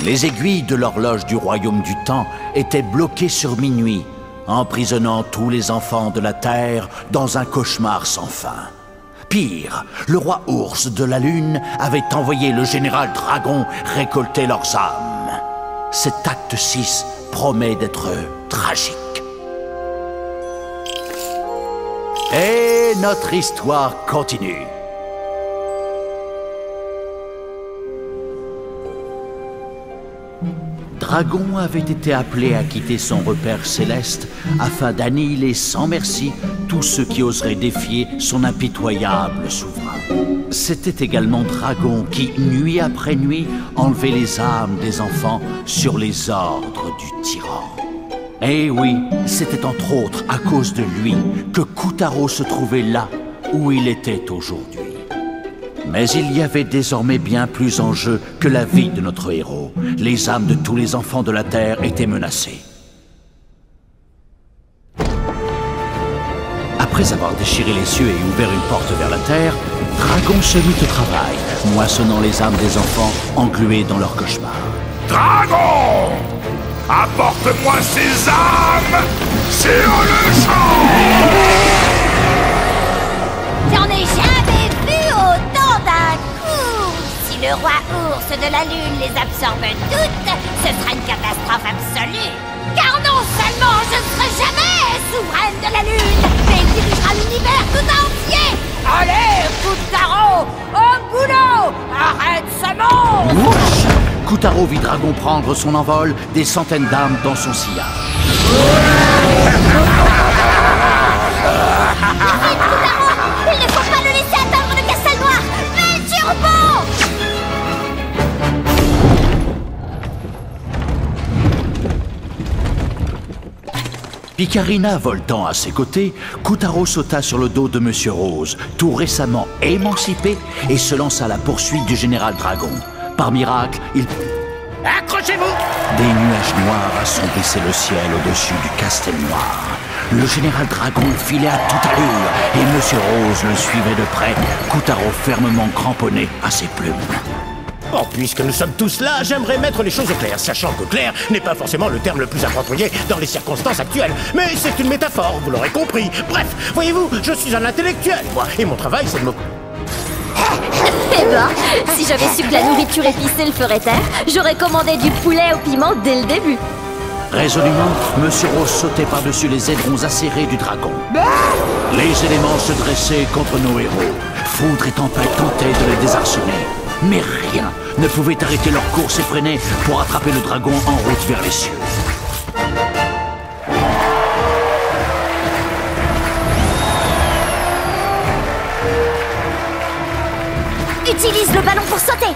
Les aiguilles de l'horloge du royaume du temps étaient bloquées sur minuit, emprisonnant tous les enfants de la Terre dans un cauchemar sans fin. Pire, le roi ours de la Lune avait envoyé le général Dragon récolter leurs âmes. Cet acte 6 promet d'être tragique. Et notre histoire continue. Dragon avait été appelé à quitter son repère céleste afin d'annihiler sans merci tous ceux qui oseraient défier son impitoyable souverain. C'était également Dragon qui, nuit après nuit, enlevait les âmes des enfants sur les ordres du tyran. Et oui, c'était entre autres à cause de lui que Kotaro se trouvait là où il était aujourd'hui. Mais il y avait désormais bien plus en jeu que la vie de notre héros. Les âmes de tous les enfants de la Terre étaient menacées. Après avoir déchiré les cieux et ouvert une porte vers la Terre, Dragon se mit au travail, moissonnant les âmes des enfants englués dans leur cauchemar. Dragon! Apporte-moi ces âmes sur le champ! J'en ai jamais vu autant d'un coup! Si le roi ours de la Lune les absorbe toutes, ce sera une catastrophe absolue! Car non seulement je ne serai jamais souveraine de la Lune, mais il dirigera l'univers tout entier! Allez, Kotaro, au boulot! Arrête ce monde! Wouch! Kotaro vit Dragon prendre son envol, des centaines d'âmes dans son sillage. Vite, Kotaro! Il ne faut pas le laisser atteindre le castel noir! Fais le turbo! Picarina voltant à ses côtés, Kotaro sauta sur le dos de Monsieur Rose, tout récemment émancipé, et se lança à la poursuite du général Dragon. Par miracle, il... Accrochez-vous! Des nuages noirs assombrissaient le ciel au-dessus du castel noir. Le général Dragon filait à toute allure, et Monsieur Rose le suivait de près, Kotaro fermement cramponné à ses plumes. Bon, puisque nous sommes tous là, j'aimerais mettre les choses au clair, sachant que clair n'est pas forcément le terme le plus approprié dans les circonstances actuelles. Mais c'est une métaphore, vous l'aurez compris. Bref, voyez-vous, je suis un intellectuel, moi, et mon travail, c'est de me... Eh ben, si j'avais su que la nourriture épicée le ferait taire, j'aurais commandé du poulet au piment dès le début. Résolument, Monsieur Rose sautait par-dessus les ailerons acérés du dragon. Les éléments se dressaient contre nos héros. Foudre et tempête tentaient de les désarçonner. Mais rien ne pouvait arrêter leur course effrénée pour attraper le dragon en route vers les cieux. Utilise le ballon pour sauter.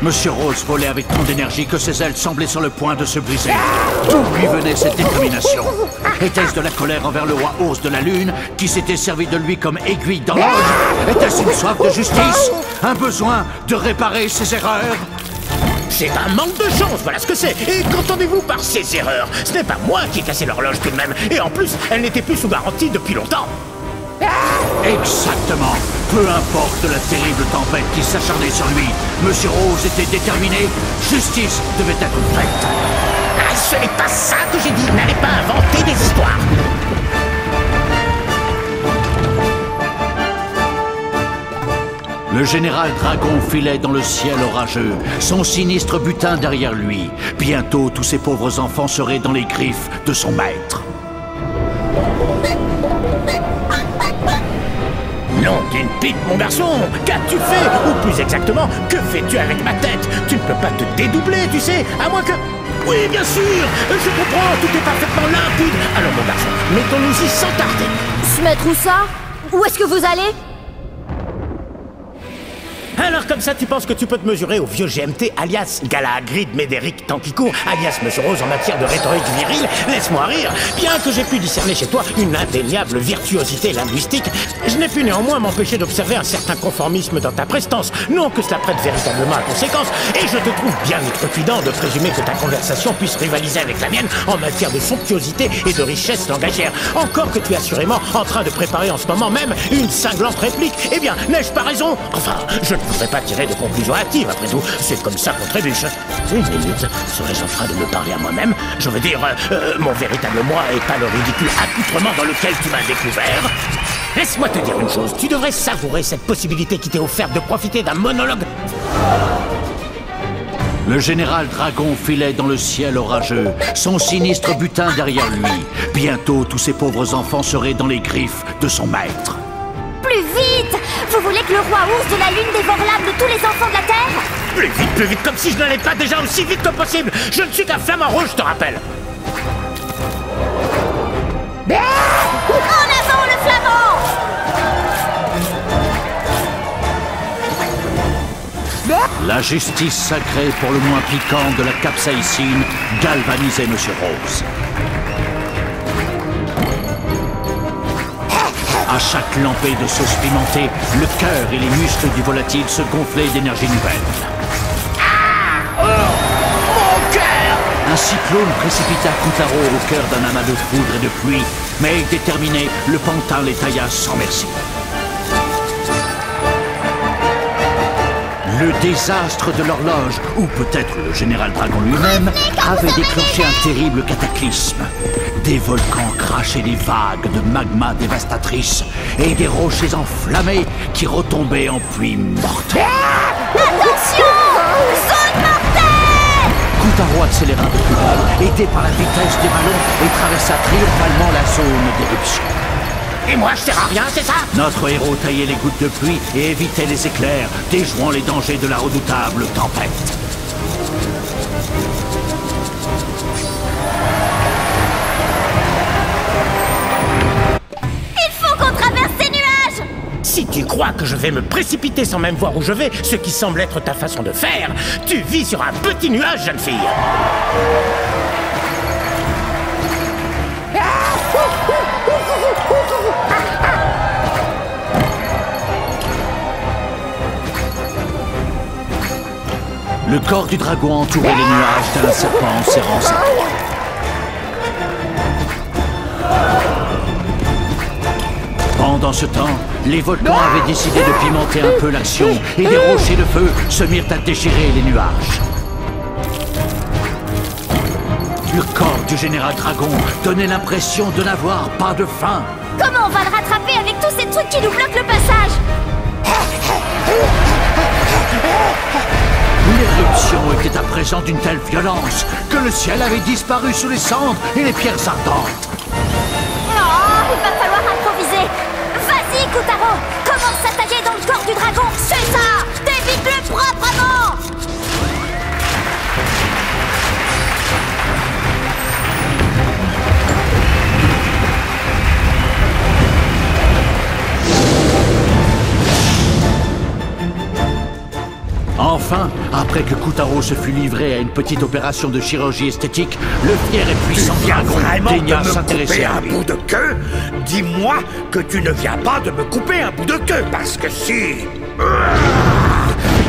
Monsieur Rose volait avec tant d'énergie que ses ailes semblaient sur le point de se briser. D'où lui venait cette détermination? Était-ce de la colère envers le roi ours de la Lune qui s'était servi de lui comme aiguille dans l'orge? Était-ce une soif de justice? Un besoin de réparer ses erreurs? C'est un manque de chance, voilà ce que c'est. Et qu'entendez-vous par ces erreurs? Ce n'est pas moi qui ai cassé l'horloge tout de même. Et en plus, elle n'était plus sous garantie depuis longtemps. Exactement. Peu importe la terrible tempête qui s'acharnait sur lui, Monsieur Rose était déterminé. Justice devait être faite. Ah, ce n'est pas ça que j'ai dit. N'allez pas inventer des histoires. Le général Dragon filait dans le ciel orageux, son sinistre butin derrière lui. Bientôt, tous ces pauvres enfants seraient dans les griffes de son maître. Non, d'une pipe, mon garçon. Qu'as-tu fait? Ou plus exactement, que fais-tu avec ma tête? Tu ne peux pas te dédoubler, tu sais, à moins que... Oui, bien sûr. Je comprends, tout est parfaitement limpide. Alors, mon garçon, mettons-nous-y sans tarder. Se mettre où ça? Où est-ce que vous allez? Alors comme ça, tu penses que tu peux te mesurer au vieux GMT, alias Galahagrid Médéric Tanquicourt, alias Monsieur Rose en matière de rhétorique virile? Laisse-moi rire. Bien que j'ai pu discerner chez toi une indéniable virtuosité linguistique, je n'ai pu néanmoins m'empêcher d'observer un certain conformisme dans ta prestance. Non que cela prête véritablement à conséquence, et je te trouve bien outrecuidant de présumer que ta conversation puisse rivaliser avec la mienne en matière de somptuosité et de richesse langagière. Encore que tu es assurément en train de préparer en ce moment même une cinglante réplique. Eh bien, n'ai-je pas raison? Enfin, je ne pourrais pas tirer de conclusion hâtive, après tout. C'est comme ça qu'on trébuche. Une minute, serais-je en train de me parler à moi-même? Je veux dire, mon véritable moi et pas le ridicule accoutrement dans lequel tu m'as découvert. Laisse-moi te dire une chose, tu devrais savourer cette possibilité qui t'est offerte de profiter d'un monologue. Le général Dragon filait dans le ciel orageux, son sinistre butin derrière lui. Bientôt, tous ces pauvres enfants seraient dans les griffes de son maître. Plus vite! Vous voulez que le roi ours de la lune dévore l'âme de tous les enfants de la Terre? Plus vite, comme si je n'allais pas déjà aussi vite que possible. Je ne suis qu'un flamant rouge, je te rappelle. En avant le flamand! La justice sacrée pour le moins piquant de la capsaïcine galvanisait Monsieur Rose. À chaque lampée de sauce pimentée, le cœur et les muscles du volatile se gonflaient d'énergie nouvelle. Mon cœur! Un cyclone précipita Kutaro au cœur d'un amas de foudre et de pluie, mais déterminé, le pantin les tailla sans merci. Le désastre de l'horloge, ou peut-être le général Dragon lui-même, avait déclenché un terrible cataclysme. Des volcans crachaient des vagues de magma dévastatrices et des rochers enflammés qui retombaient en pluie mortelle. Attention! Zone mortelle! Kutaro accéléra de plus belle, aidé par la vitesse des ballons, et traversa triomphalement la zone d'éruption. Et moi, je sers à rien, c'est ça? Notre héros taillait les gouttes de pluie et évitait les éclairs, déjouant les dangers de la redoutable tempête. Il faut qu'on traverse ces nuages! Si tu crois que je vais me précipiter sans même voir où je vais, ce qui semble être ta façon de faire, tu vis sur un petit nuage, jeune fille. Le corps du dragon entourait les nuages tel un serpent en serrant ses proies. Pendant ce temps, les volcans avaient décidé de pimenter un peu l'action et des rochers de feu se mirent à déchirer les nuages. Le corps du général Dragon donnait l'impression de n'avoir pas de fin. Comment on va le rattraper avec tous ces trucs qui nous bloquent le passage? L'éruption était à présent d'une telle violence que le ciel avait disparu sous les cendres et les pierres ardentes. Oh, il va falloir improviser. Vas-y, Kutaro, commence à tailler dans le corps du dragon. C'est ça! Débite-le proprement! Enfin, après que Kutaro se fut livré à une petite opération de chirurgie esthétique, le fier et puissant dragon daigna s'intéresser à un lui. bout de queue? Dis-moi que tu ne viens pas de me couper un bout de queue, parce que si...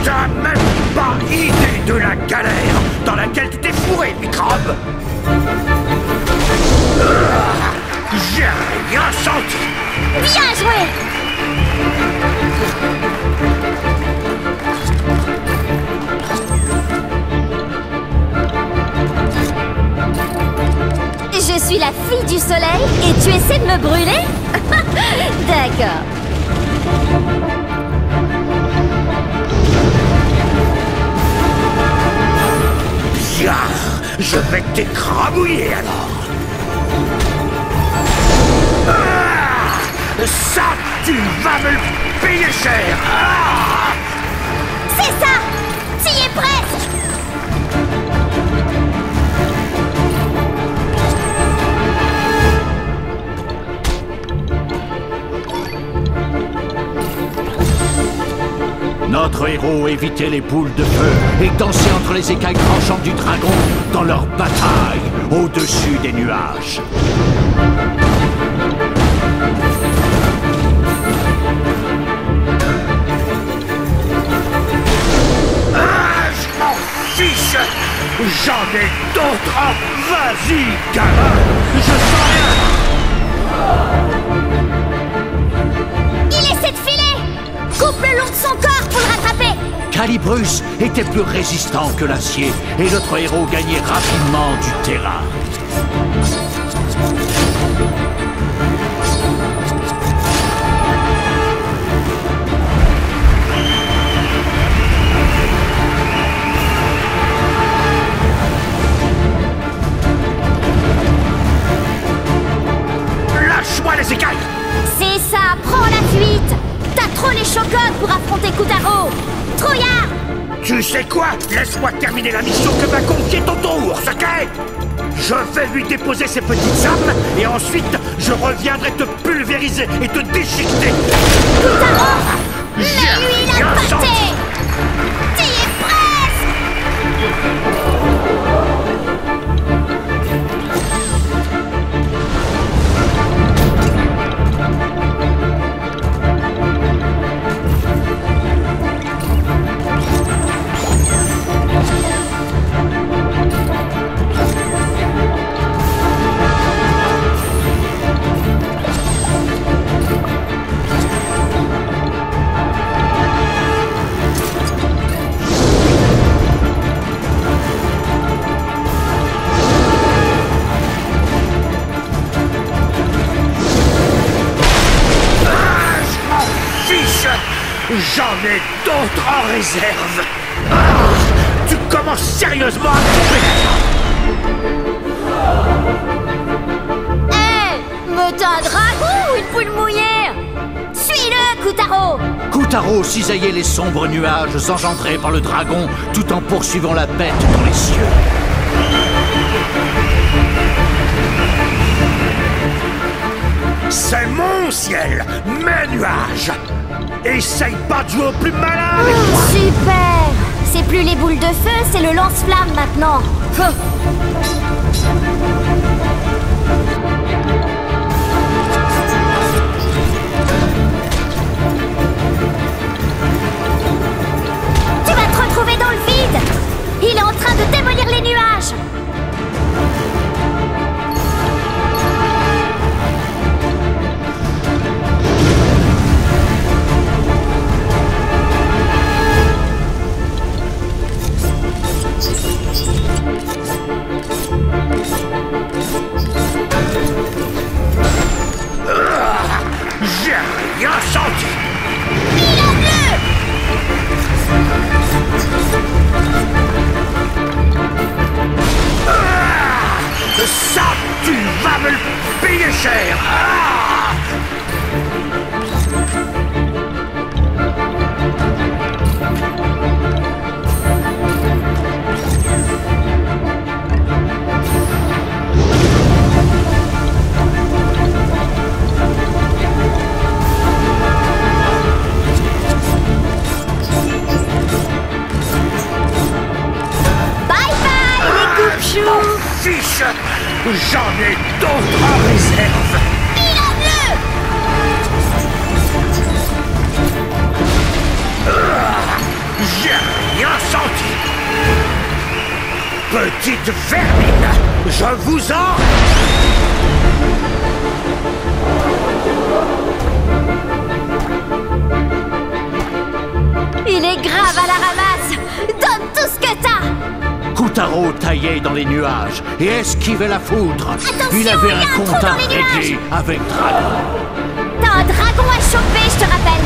T'as même pas idée de la galère dans laquelle tu t'es fourré, microbe. J'ai rien senti. Bien joué! Je suis la fille du soleil et tu essaies de me brûler? D'accord. Bien, je vais t'écrabouiller alors. Ça, tu vas me le payer cher. C'est ça! T'y es presque! Notre héros évitait les boules de feu et dansait entre les écailles tranchantes du dragon dans leur bataille au-dessus des nuages. Je m'en fiche. J'en ai d'autres. Vas-y, gamin. Je sens rien. Il essaie de filer! Coupe le long de son corps pour le rattraper. Calibrus était plus résistant que l'acier et notre héros gagnait rapidement du terrain. Lâche-moi les écailles! C'est ça, prends la fuite. T'as trop les chocottes pour affronter Kutaro. Trouillard! Tu sais quoi? Laisse-moi terminer la mission que m'a confiée Tonton Ours, ok? Je vais lui déposer ses petites armes et ensuite je reviendrai te pulvériser et te déchiqueter. Kutaro! Mais J'ai lui, il rien a pâté. senti. T'y es presque. J'en ai d'autres en réserve. Tu commences sérieusement à me couper. Mais t'es un dragon ou une poule mouillée? Suis-le, Kutaro! Kutaro cisaillait les sombres nuages engendrés par le dragon tout en poursuivant la bête dans les cieux. C'est mon ciel, mes nuages. Essaye pas de jouer au plus malin avec moi. Super! C'est plus les boules de feu, c'est le lance-flamme maintenant. Tu vas te retrouver dans le vide. Il est en train de démolir les nuages. J'ai rien senti. Ça, tu vas me le payer cher. M'en fiche. J'en ai d'autres en réserve. J'ai rien senti. Petite vermine, je vous en... Il est grave à la ramasse. Donne tout ce que t'as. Kutaro taillait dans les nuages et esquivait la foudre. Attention, Il avait il y a un un trou compte à dans les régler avec Dragon. T'as un dragon à choper, je te rappelle.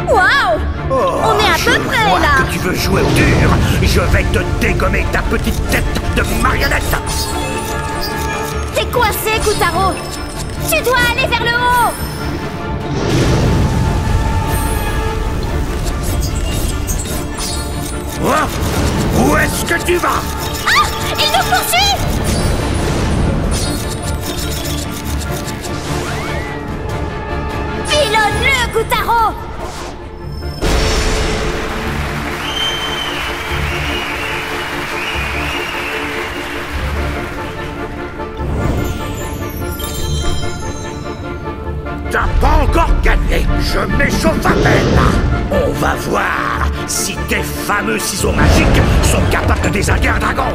Waouh! On est à peu près Je vois là. que tu veux jouer au dur. Je vais te dégommer ta petite tête de marionnette. T'es coincé, Kutaro. Tu dois aller vers le haut. Oh, où est-ce que tu vas? Ah! Il nous poursuit! Pilonne-le, Kutaro! T'as pas encore gagné. Je m'échauffe à peine. On va voir si tes fameux ciseaux magiques sont capables de désinguer un dragon.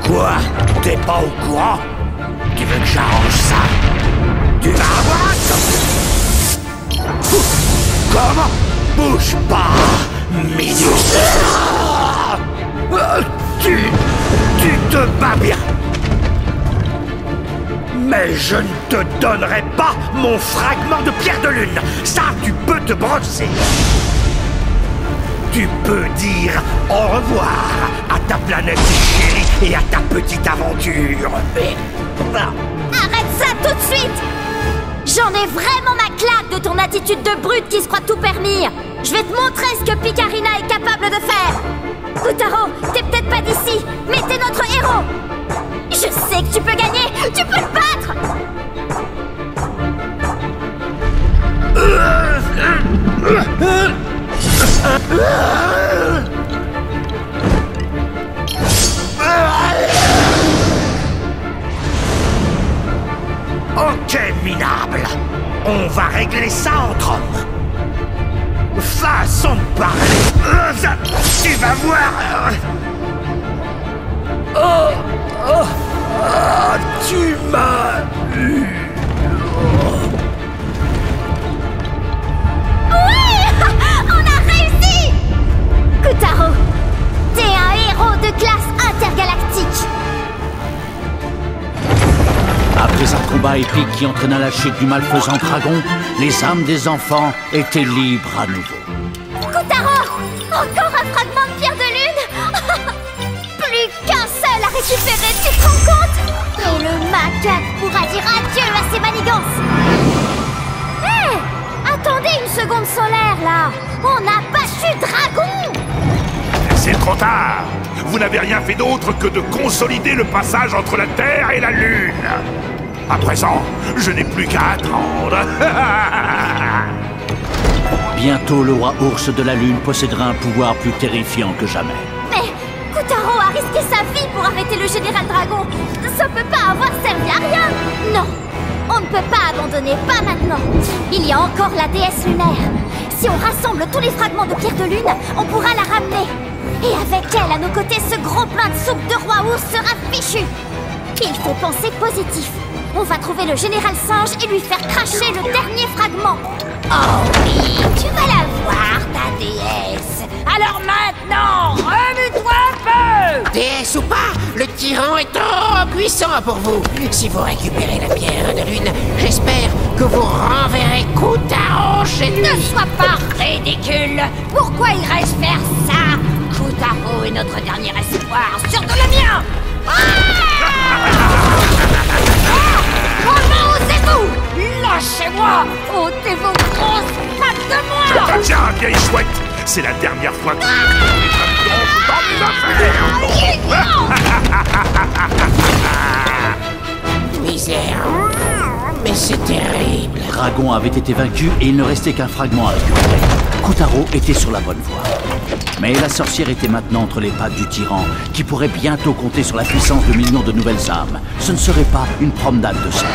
Quoi? T'es pas au courant? Tu veux que j'arrange ça? Tu vas avoir un top. Comment? Bouge pas, minus. Tu te bats bien. Mais je ne te donnerai pas mon fragment de pierre de lune. Ça, tu peux te brosser. Tu peux dire au revoir à ta planète chérie et à ta petite aventure. Arrête ça tout de suite! J'en ai vraiment ma claque de ton attitude de brute qui se croit tout permis. Je vais te montrer ce que Picarina est capable de faire. Kotaro, t'es peut-être pas d'ici, mais t'es notre héros. Je sais que tu peux gagner, tu peux le battre. Ok, minable. On va régler ça entre hommes. Façon de parler. Tu vas voir. Tu m'as eu. Oui, on a réussi. Kotaro, t'es un héros de classe intergalactique. Après un combat épique qui entraîna la chute du malfaisant dragon, les âmes des enfants étaient libres à nouveau. Kotaro, encore un fragment de pierre de lune. Plus qu'un seul à récupérer, tu te rends compte? Et le macaque pourra dire adieu à ses manigances. Hé, attendez une seconde solaire là. On n'a pas su dragon. C'est trop tard. Vous n'avez rien fait d'autre que de consolider le passage entre la Terre et la Lune. À présent, je n'ai plus qu'à attendre. Bientôt, le roi ours de la Lune possédera un pouvoir plus terrifiant que jamais. Mais Kotaro a risqué sa vie pour arrêter le général dragon. Ça peut pas avoir servi à rien. Non, on ne peut pas abandonner, pas maintenant. Il y a encore la déesse lunaire. Si on rassemble tous les fragments de pierre de lune, on pourra la ramener. Et avec elle à nos côtés, ce gros plein de soupe de roi ours sera fichu. Il faut penser positif. On va trouver le général singe et lui faire cracher le dernier fragment. Oh oui, tu vas la voir, ta déesse. Alors maintenant, remue-toi un peu. Déesse ou pas, le tyran est trop puissant pour vous. Si vous récupérez la pierre de lune, j'espère que vous renverrez Kotaro chez lui. Ne sois pas ridicule. Pourquoi il reste faire ça? Kotaro est notre dernier espoir, sur de le mien. Comment osez-vous? Lâchez-moi! Ôtez vos grosses pattes de moi! Je te tiens, vieille chouette. C'est la dernière fois que Misère. Mais c'est terrible. Le dragon avait été vaincu et il ne restait qu'un fragment à récupérer. Kotaro était sur la bonne voie. Mais la sorcière était maintenant entre les pattes du tyran, qui pourrait bientôt compter sur la puissance de millions de nouvelles âmes. Ce ne serait pas une promenade de sang.